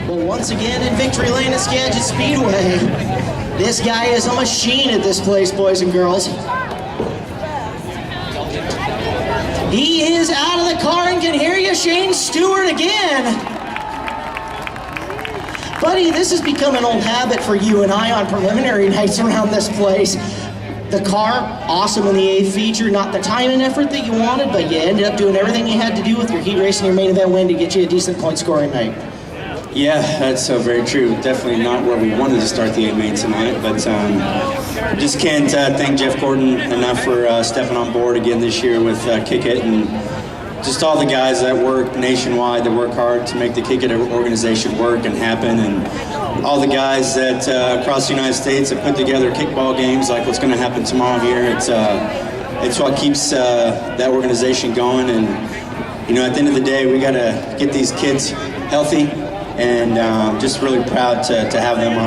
Well, once again in victory lane at Skagit Speedway. This guy is a machine at this place, boys and girls. He is out of the car and can hear you, Shane Stewart again. Buddy, this has become an old habit for you and I on preliminary nights around this place. The car, awesome in the 8th feature, not the time and effort that you wanted, but you ended up doing everything you had to do with your heat race and your main event win to get you a decent point scoring night. Yeah, that's very true. Definitely not where we wanted to start the 8 main tonight, but just can't thank Jeff Gordon enough for stepping on board again this year with Kick It, and just all the guys that work nationwide, that work hard to make the Kick It organization work and happen, and all the guys that across the United States have put together kickball games like what's going to happen tomorrow here. It's what keeps that organization going, and you know, at the end of the day, we got to get these kids healthy, and just really proud to have them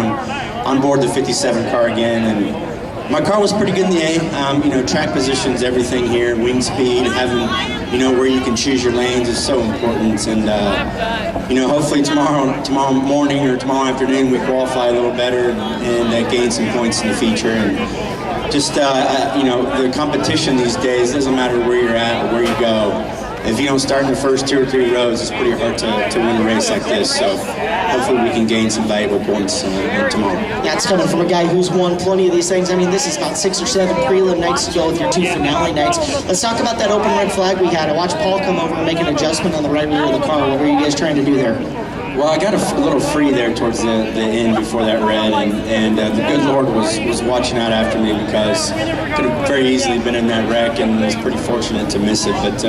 on board the 57 car again. And my car was pretty good in the A. You know, track position's everything here. Wing speed, having, you know, where you can choose your lanes is so important. And you know, hopefully tomorrow morning or tomorrow afternoon we qualify a little better and gain some points in the feature. And just you know, the competition these days doesn't matter where you're at or where you go. If you don't start in the first 2 or 3 rows, it's pretty hard to win a race like this. So hopefully we can gain some valuable points tomorrow. Yeah, it's coming from a guy who's won plenty of these things. I mean, this is about 6 or 7 prelim nights to go with your 2 finale nights. Let's talk about that open red flag we had. I watched Paul come over and make an adjustment on the right rear of the car. What were you guys trying to do there? Well, I got a little free there towards the end before that red, and the good Lord was watching out after me, because could have very easily been in that wreck, and was pretty fortunate to miss it. But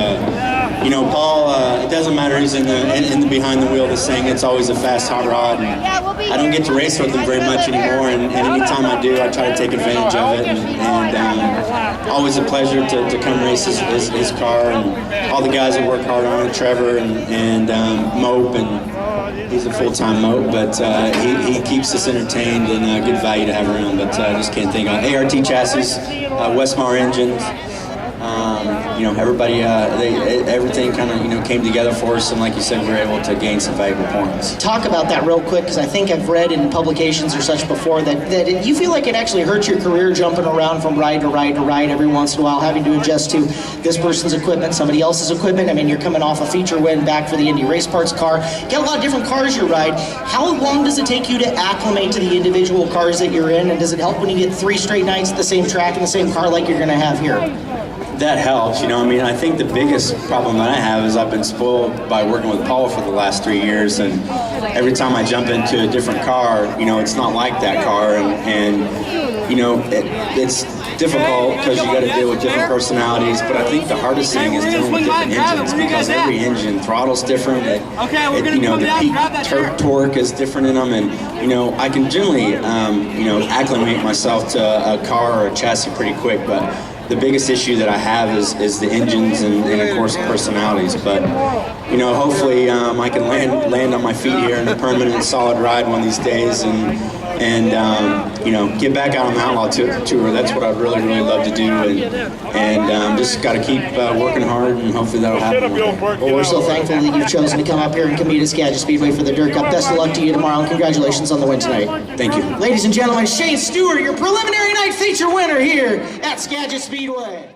you know, Paul, it doesn't matter. He's in the behind the wheel of this thing. It's always a fast hot rod, and I don't get to race with him very much anymore. And anytime I do, I try to take advantage of it. And always a pleasure to come race his car, and all the guys that work hard on it, Trevor and Mope, and he's a full-time Mope, but he keeps us entertained, and good value to have around. But I just can't think of ART chassis, Westmar engines. You know, everybody, everything kind of, you know, came together for us, and like you said, we were able to gain some valuable points. Talk about that real quick, because I think I've read in publications or such before that you feel like it actually hurts your career jumping around from ride to ride to ride every once in a while, having to adjust to this person's equipment, somebody else's equipment. I mean, you're coming off a feature win back for the Indy Race Parts car. You got a lot of different cars you ride. How long does it take you to acclimate to the individual cars that you're in, and does it help when you get 3 straight nights at the same track in the same car like you're going to have here? That helps, you know. I mean, I think the biggest problem that I have is I've been spoiled by working with Paul for the last 3 years, and every time I jump into a different car, you know, it's not like that car, and you know, it's difficult because you got to deal with different personalities. But I think the hardest thing is dealing with different engines, because every engine throttle's different. You know, the peak torque is different in them, and you know, I can generally you know, acclimate myself to a car or a chassis pretty quick, but the biggest issue that I have is the engines and of course the personalities. But you know, hopefully I can land on my feet here in a permanent solid ride one of these days, and you know, get back out on the Outlaw Tour. That's what I'd really love to do, and just got to keep working hard, and hopefully that'll happen. Well, we're so thankful that you've chosen to come up here and compete at Skagit Speedway for the Dirt Cup. Best of luck to you tomorrow, and congratulations on the win tonight. Thank you. Ladies and gentlemen, Shane Stewart, your preliminary night feature winner here at Skagit Speedway.